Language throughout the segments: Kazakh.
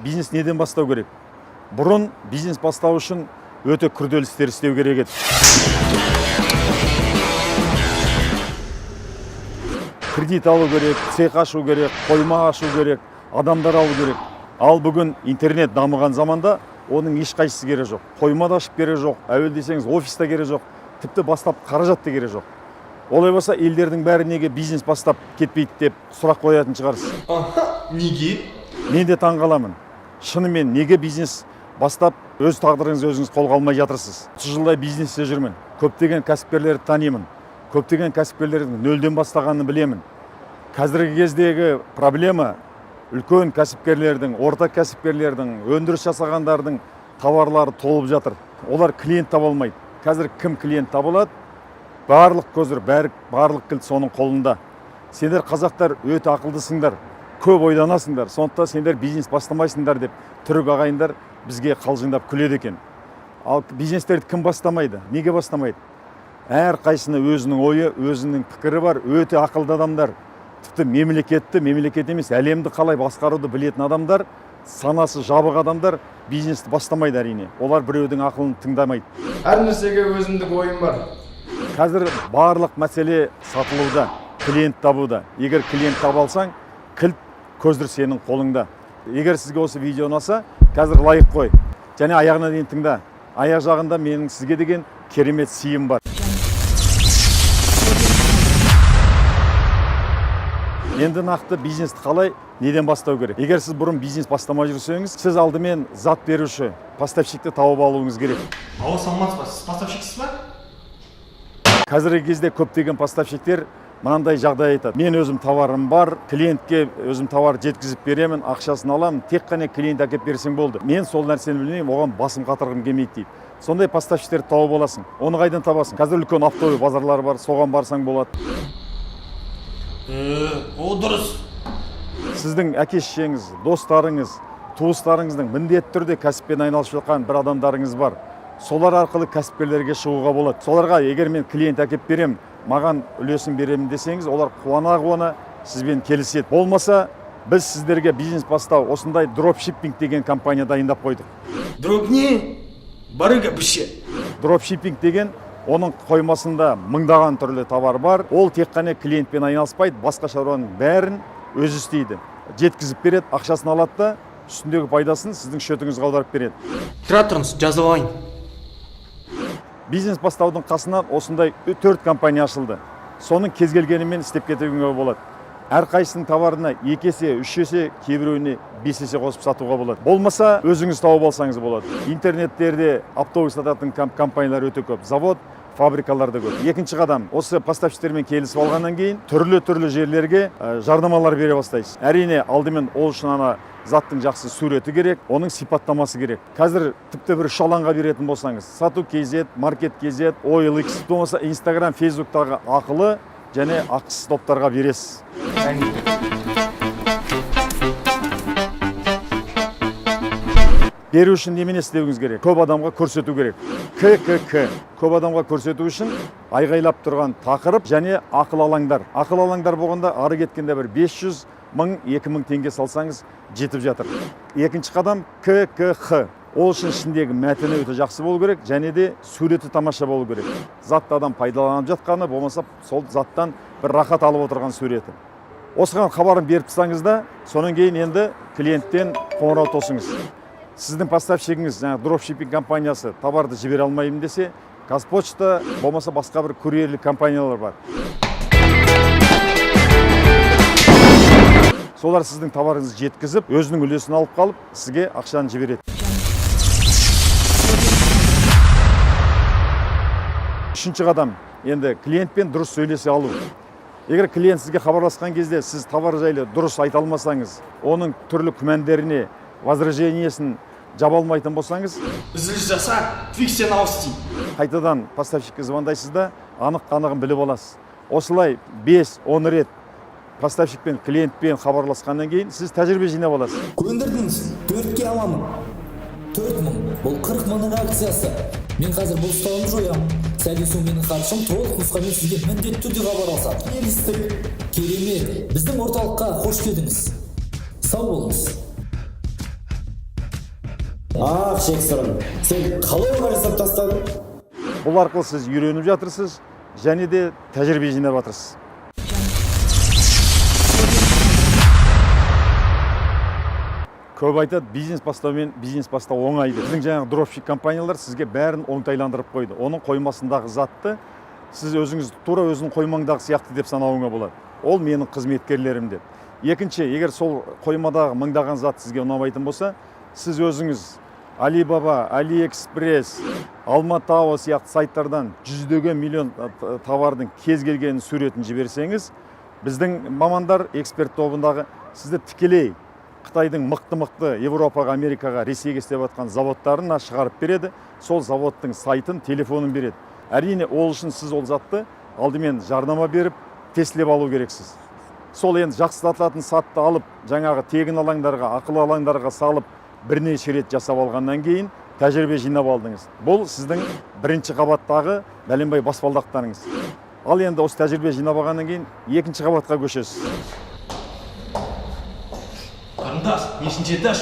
бизнес неден бастау керек? Бұрын бизнес бастау үшін өте күрделі істер істеу керек еді. Кредит алу керек, цех ашу керек, қойма ашу керек, адамдар алу керек. Ал бүгін интернет дамыған заманда оның ешқайсысы керек жоқ. Қойма да ашып керек жоқ, әуел десеңіз офиста керек жоқ, тіпті бастап қаражат та керек жоқ. Олай болса елдердің бәрі неге бизнес бастап кетпейді деп сұрақ қоятын шығарсыз. Неге? Мен де таңғаламын. Шынымен неге бизнес бастап өз тағдырыңызды өзіңіз қолға алмай жатырсыз? 30 жылдай бизнесте жүрмін. Көптеген кәсіпкерлерді танимын. Көптеген кәсіпкерлердің нөлден бастағанын білемін. Қазіргі кездегі проблема үлкен кәсіпкерлердің, орта кәсіпкерлердің, өндіріс жасағандардың товарлары толып жатыр. Олар клиент таба алмайды. Қазір кім клиент табылады? Барлық көзір, барлық кілт соның қолында. Сендер қазақтар өте ақылдысыңдар, көп ойланасыңдар, сондықтан сендер бизнес бастамайсыңдар деп түрік ағайындар бізге қалжыңдап күледі екен. Ал бизнестерді кім бастамайды? Неге бастамайды? Әр қайсының өзінің ойы, өзінің пікірі бар, өте ақылды адамдар. Тіпті мемлекет емес, әлемді қалай басқаруды білетін адамдар, санасы жабық адамдар бизнесті бастамайды әрине. Олар біреудің ақылын тыңдамайды. Әр нәрсеге өзімдік ойым бар. Қазір барлық мәселе сатылуда, клиент табуда. Егер клиент таба алсаң, кілт көздір сенің қолыңда. Егер сізге осы видео ұнаса, қазір лайк қой. Және аяғына дейін тыңда. Аяқ жағында менің сізге деген керемет сыйым бар. Енді нақты бизнесті қалай, неден бастау керек? Егер сіз бұрын бизнес бастамай жүрсеңіз, сіз алдымен зат беруші, поставщикті тауып алуыңыз керек. Ауыз салмаңыз ба? Сіз поставщиксіз ба? Қазіргі кезде көптеген поставщиктер мынандай жағдай айтады. Мен өзім товарым бар, клиентке өзім товар жеткізіп беремін, ақшасын аламын, тек қана клиент әкеп берсең болды. Мен сол нәрсені білмеймін, оған басым қатырғым келмейді дейді. Сондай поставщиктерді тауып аласың. Оны қайдан табасың? Қазір үлкен оптовый базарлар бар, соған барсаң болады. О, дұрыс. Сіздің әке-шешеңіз, достарыңыз, туыстарыңыздың міндетті түрде кәсіппен айналысып жатқан бір адамдарыңыз бар. Солар арқылы кәсіпкерлерге шығуға болады. Соларға егер мен клиент әкеп берем, маған үлесін беремін десеңіз, олар қуана сізбен келіседі. Болмаса, біз сіздерге бизнес бастау, осындай дропшиппинг деген компания дайындап қойдық. Дроп не? Барыга біше. Дропшиппинг деген оның қоймасында мыңдаған түрлі товар бар. Ол тек қана клиентпен айналыспайды, басқа шаруаның бәрін өзі істейді. Жеткізіп береді, ақшасын алады да, үстіндегі пайдасын сіздің шөтіңізге аударып береді. Тұра тұрыңыз, жазып алайын. Бизнес бастаудың қасынан осындай 4 компания ашылды. Соның кез келгенімен істеп кетуге болады. Әрқайсының товарына 2 есе, 3 есе, кейбіреуіне 5 есе қосып сатуға болады. Болмаса, өзіңіз тауып алсаңыз болады. Интернеттерде автобус сататын компаниялар өте көп. Завод, фабрикаларда көп. Екінші қадам, осы поставщиктермен келісіп алғаннан кейін түрлі жерлерге жарнамалар бере бастайсыз. Әрине, алдымен ол үшін ана заттың жақсы суреті керек, оның сипаттамасы керек. Қазір тіпті бір шаланға беретін болсаңыз, сату KZ, маркет KZ, OLX, болмаса Instagram, Facebook'тағы ақылы және ақысыз топтарға бересіз. Беру үшін немене істеуіңіз керек? Көп адамға көрсету керек. ККК. Көп адамға көрсету үшін айғайлап тұрған тақырып және ақыл алаңдар. Ақыл алаңдар болғанда ары кеткенде бір 500 мың, 2000 теңге салсаңыз жетіп жатыр. Екінші қадам ККХ. Ол үшін ішіндегі мәтіні өте жақсы болу керек, және де суреті тамаша болу керек. Затты адам пайдаланып жатқаны, болмаса сол заттан бір рахат алып отырған суреті. Осыған хабарын беріп тұрсаңыз да, содан кейін енді клиенттен қоңырау тосыңыз. Сіздің поставщигіңіз, дропшиппинг компаниясы товарды жібере алмаймын десе, Қазпочта, болмаса басқа бір курьерлік компаниялар бар. Солар сіздің товарыңызды жеткізіп, өзінің үлесін алып қалып, сізге ақшаны жібереді. Үшінші қадам, енді клиентпен дұрыс сөйлесе алу. Егер клиент сізге хабарласқан кезде сіз товар жайлы дұрыс айта алмасаңыз, оның түрлі күмәндеріне, возражениесін жаба алмайтын болсаңыз, үзіліс жаса, фиксен ауысти. Қайтадан поставщикке звондайсыз да, анық-қанығын біліп аласыз. Осылай 5-10 рет поставщикпен, клиентпен хабарласқаннан кейін сіз тәжірибе жинап аласыз. Көндірдіңіз, 4-ке аламын. 4000, бұл 40 мыңның акциясы. Мен қазір бұл ұстауымды жоям. Сәлден соң менің қаршым толық нұсқамен сізге міндетті түрде хабарласады. Келістік. Керемет. Біздің орталыққа қош келдіңіз. Сау болыңыз. Ах, Шексырым, сен қалай олай жасап тастадың? Бұл арқылы сіз үйреніп жатырсыз, және де тәжірибе жинап жатырсыз. Көп айтады, бизнес бастаумен бизнес бастау оңайды. Біздің жаңағы дропшип компаниялар сізге бәрін оңтайландырып қойды. Оның қоймасындағы затты сіз өзіңіз тура өзінің қоймаңдағы сияқты деп санауыңа болады. Ол менің қызметкерлерім деп. Екінші, егер сол қоймадағы мыңдаған зат сізге ұнамайтын болса, сіз өзіңіз Alibaba, AliExpress, Alma.tao сияқты сайттардан жүздеген миллион товардың кез келген суретін жіберсеңіз, біздің мамандар, эксперт тобындағы сізді тікелей Қытайдың мықты Европаға, Америкаға, Ресейге істеп жатқан заводтарын шығарып береді. Сол заводтың сайтын, телефонын береді. Әрине, ол үшін сіз ол затты алдымен жарнама беріп, тестілеп алу керексіз. Сол енді жақсы сатылатын сатты алып, жаңағы тегін алаңдарға, ақылы алаңдарға салып, бірнеше рет жасап алғаннан кейін тәжірибе жинап алдыңыз. Бұл сіздің бірінші қабаттағы бәленбай баспалдақтарыңыз. Ал енді осы тәжірибе жинап алғаннан кейін екінші қабатқа көшесіз. Қарындас, нешінші этаж?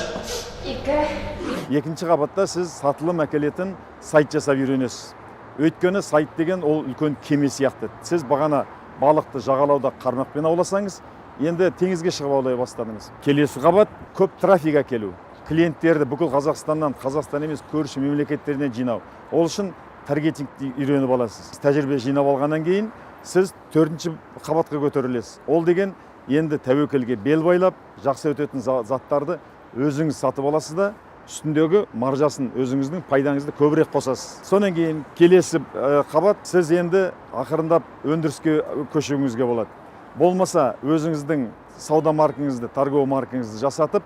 Екінші қабатта сіз сатылым әкелетін сайт жасап үйренесіз. Өйткені сайт деген ол үлкен кеме сияқты. Сіз бағана балықты жағалауда қармақпен ауласаңыз, енді теңізге шығып аулай бастадыңыз. Келесі қабат көп трафик әкелу. Клиенттерді бүкіл Қазақстаннан, Қазақстан емес көрші мемлекеттерінен жинау. Ол үшін таргетингті үйреніп аласыз. Тәжірибе жинап алғаннан кейін сіз 4-ші қабатқа көтерілесіз. Ол деген енді тәуекелге бел байлап, жақсы өтетін заттарды өзіңіз сатып аласыз да, үстіндегі маржасын, өзіңіздің пайдаңызды көбірек қосасыз. Сонан кейін келесі қабат сіз енді ақырындап өндіріске көшуіңізге болады. Болмаса өзіңіздің сауда маркаңызды, торговый маркаңызды жасатып,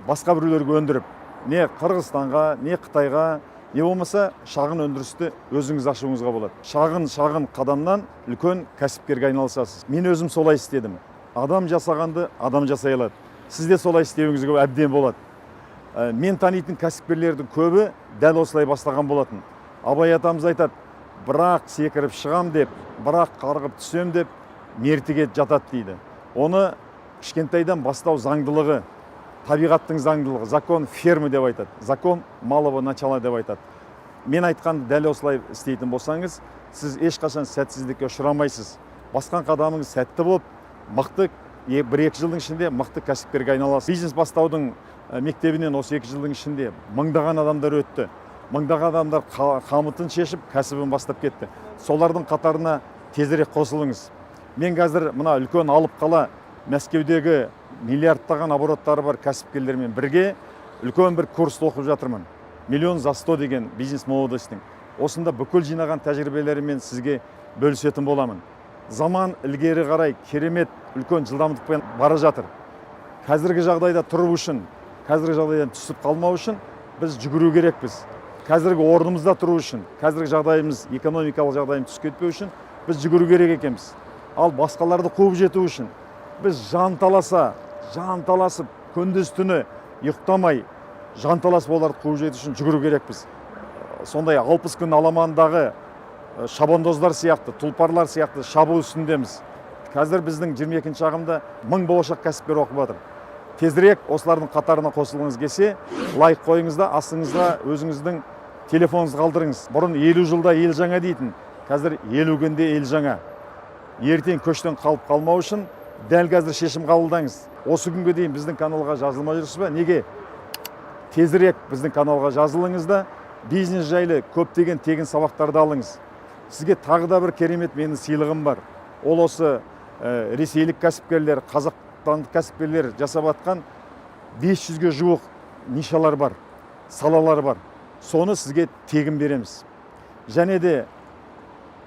басқа біреулерге өндіріп, не Қырғызстанға, не Қытайға, не болмаса шағын өндірісті өзіңіз ашуыңызға болады. Шағын қадамнан үлкен кәсіпкерге айналысасыз. Мен өзім солай істедім. Адам жасағанды адам жасай алады. Сіз де солай істеуіңізге әбден болады. Мен танитын кәсіпкерлердің көбі дәл осылай бастаған болатын. Абай атамыз айтады, бірақ секіріп шығам деп, бірақ қарғып түсем деп, мертіге жатады дейді. Оны кішкентайдан бастау заңдылығы, табиғаттың заңдылығы, закон фермы деп айтады, закон малого начала деп айтады. Мен айтқанды дәл осылай істейтін болсаңыз, сіз ешқашан сәтсіздікке ұшырамайсыз. Басқан қадамыңыз сәтті болып, мықты 1-2 жылдың ішінде мықты кәсіпкерге айналасыз. Бизнес бастаудың мектебінен осы 2 жылдың ішінде мыңдаған адамдар өтті. Мыңдаған адамдар қамытын шешіп, кәсібін бастап кетті. Солардың қатарына тезірек қосылыңыз. Мен қазір мына үлкен алып қала Мәскеудегі миллиардтаған обороттары бар кәсіпкерлермен бірге үлкен бір курсты оқып жатырмын. Миллион за 100 деген бизнес молодостың. Осында бүкіл жинаған тәжірибелерімен сізге бөлісетін боламын. Заман ілгері қарай керемет үлкен жылдамдықпен бара жатыр. Қазіргі жағдайда тұру үшін, қазіргі жағдайдан түсіп қалмау үшін біз жүгіру керекпіз. Қазіргі орнымызда тұру үшін, қазіргі жағдайымыз, экономикалық жағдайымыз түсіп кетпеу үшін біз жүгіру керек екенбіз. Ал басқаларды қуып жету үшін біз жанталасып, күндіз түні ұйықтамай, жанталасып оларды қуып жету үшін жүгіру керекпіз. Сондай 60 күн аламандағы шабандоздар сияқты, тұлпарлар сияқты шабу үстіндеміз. Қазір біздің 22-ші ағымда 1000 болашақ кәсіпкер оқып жатыр. Тезірек осылардың қатарына қосылыңыз келсе, лайк қойыңыз да астыңызға өзіңіздің телефоныңызды қалдырыңыз. Бұрын 50 жылда ел жаңа дейтін, қазір 50 күнде ел жаңа. Ертең көштен қалып қалмау үшін дәл қазір шешім қабылдаңыз. Осы күнге дейін біздің каналға жазылмай жүрсіз бе? Неге? Тезірек біздің каналға жазылыңыз да бизнес жайлы көптеген тегін сабақтарды алыңыз. Сізге тағы да бір керемет менің сыйлығым бар. Ол осы ресейлік кәсіпкерлер, қазақстандық кәсіпкерлер жасап жатқан 500-ге жуық нишалар бар, салалар бар. Соны сізге тегін береміз. Және де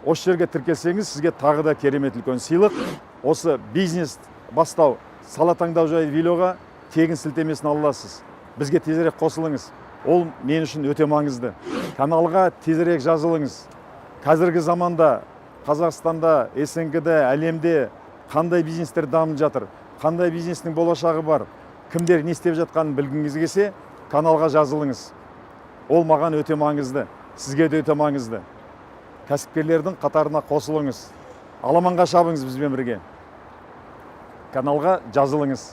осы жерге тіркелсеңіз, сізге тағы да керемет үлкен сыйлық. Осы бизнес бастау, сала таңдау жайлы видеоға тегін сілтемесін аласыз. Бізге тезірек қосылыңыз. Ол мен үшін өте маңызды. Каналға тезірек жазылыңыз. Қазіргі заманда Қазақстанда, СНГ-де, әлемде қандай бизнестер дамып жатыр, қандай бизнестің болашағы бар, кімдер не істеп жатқанын білгіңіз келсе, каналға жазылыңыз. Ол маған өте маңызды, сізге де өте маңызды. Кәсіпкерлердің қатарына қосылыңыз. Аламанға шабыңыз бізбен бірге. Каналға жазылыңыз.